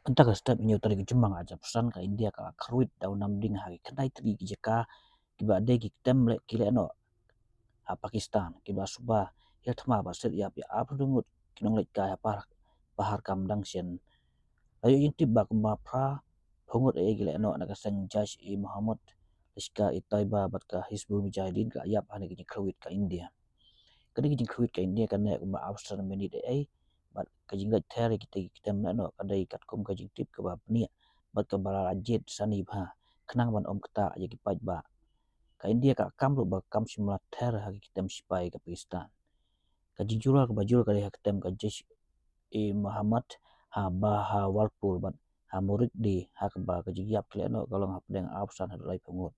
Antaka step inyo tari jumang aja pesan ka India ka kruit daw Namding hari kenai tri jeka kiba de Ktem le Lehnoh a Pakistan kiba suba ya thama ba set ya apdungut kinong lek ka bahar kamdang sian ayo yin tibba kuma pra phongot Lehnoh na ka sang judge Muhammad iska itaiba bat ka Hizbul Mujahidin ka yap hani ki kruit ka India kani ki kruit ka India kan ne kuma Australia menit bat kajing gat Ther Ktem Lehnoh kadai kat kum kajing tip ka ba nia bat ka bara jet sani bha khnang ban om kata ya ki paj ba ka India ka kam ru ba kam simla Ther ha ki Ktem sipai ka Pakistan ka jijura ka bajur ka ha Ktem ka jesh Muhammad ha ba ha walpur bat ha murid di ha ka ba ka jigyap Lehnoh kalong ha pedang Australia ha lai pengut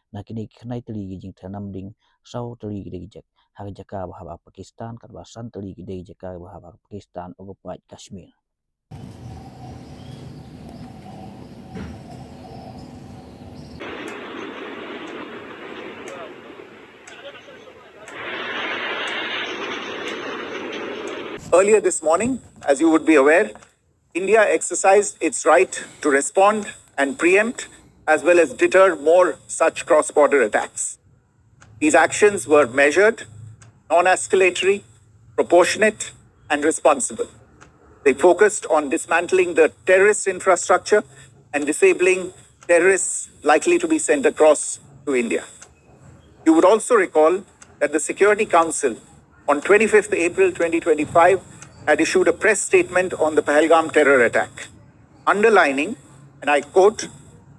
na kini khnai tli gi jing Namding sau tli gi jek ha jaka ba Pakistan kat ba san tli gi jaka ba Pakistan occupied Kashmir. Earlier this morning, as you would be aware, India exercised its right to respond and preempt as well as deter more such cross-border attacks. These actions were measured, non-escalatory, proportionate, and responsible. They focused on dismantling the terrorist infrastructure and disabling terrorists likely to be sent across to India. You would also recall that the Security Council on 25th April 2025 had issued a press statement on the Phyrngab terror attack, underlining, and I quote,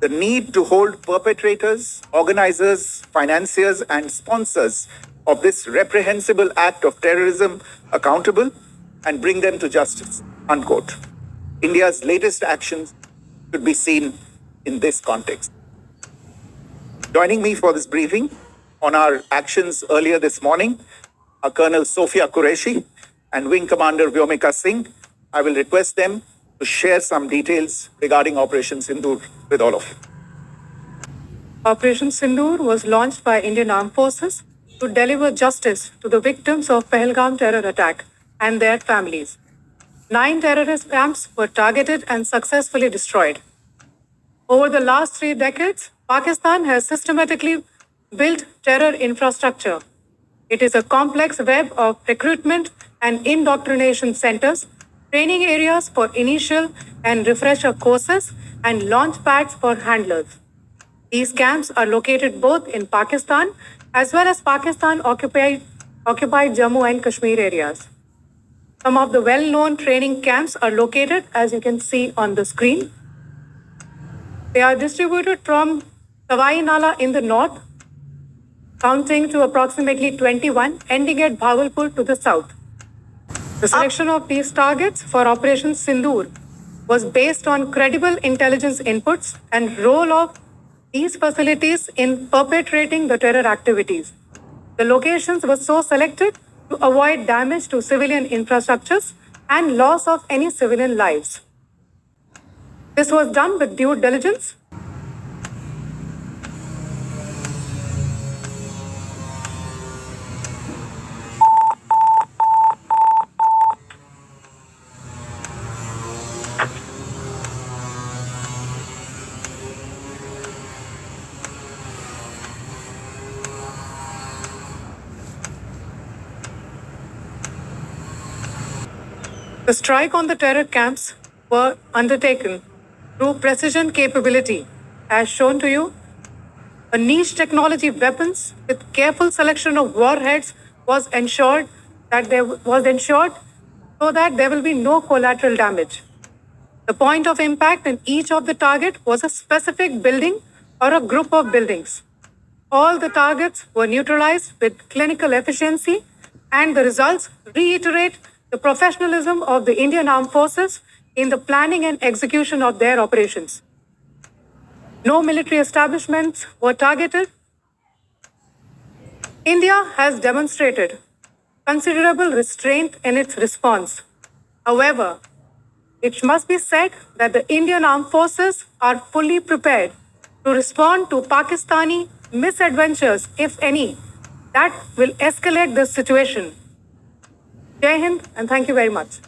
the need to hold perpetrators, organizers, financiers, and sponsors of this reprehensible act of terrorism accountable and bring them to justice, unquote. India's latest actions should be seen in this context. Joining me for this briefing on our actions earlier this morning are Colonel Sophia Qureshi and Wing Commander Vyomika Singh. I will request them to share some details regarding Operation Sindoor with all of you. Operation Sindoor was launched by Indian Armed Forces to deliver justice to the victims of Phyrngab terror attack and their families. 9 terrorist camps were targeted and successfully destroyed. Over the last 3 decades, Pakistan has systematically built terror infrastructure. It is a complex web of recruitment and indoctrination centers, training areas for initial and refresher courses, and launch pads for handlers. These camps are located both in Pakistan as well as Pakistan-occupied Jammu and Kashmir areas. Some of the well-known training camps are located, as you can see on the screen. They are distributed from Sawai Nala in the north, counting to approximately 21, ending at Bhagalpur to the south. The selection of these targets for Operation Sindoor was based on credible intelligence inputs and role of these facilities in perpetrating the terror activities. The locations were so selected to avoid damage to civilian infrastructures and loss of any civilian lives. This was done with due diligence. The strike on the terror camps were undertaken through precision capability, as shown to you. A niche technology weapons with careful selection of warheads was ensured so that there will be no collateral damage. The point of impact in each of the target was a specific building or a group of buildings. All the targets were neutralized with clinical efficiency, and the results reiterate the professionalism of the Indian Armed Forces in the planning and execution of their operations. No military establishments were targeted. India has demonstrated considerable restraint in its response. However, it must be said that the Indian Armed Forces are fully prepared to respond to Pakistani misadventures, if any, that will escalate this situation. Jai Hind, and thank you very much.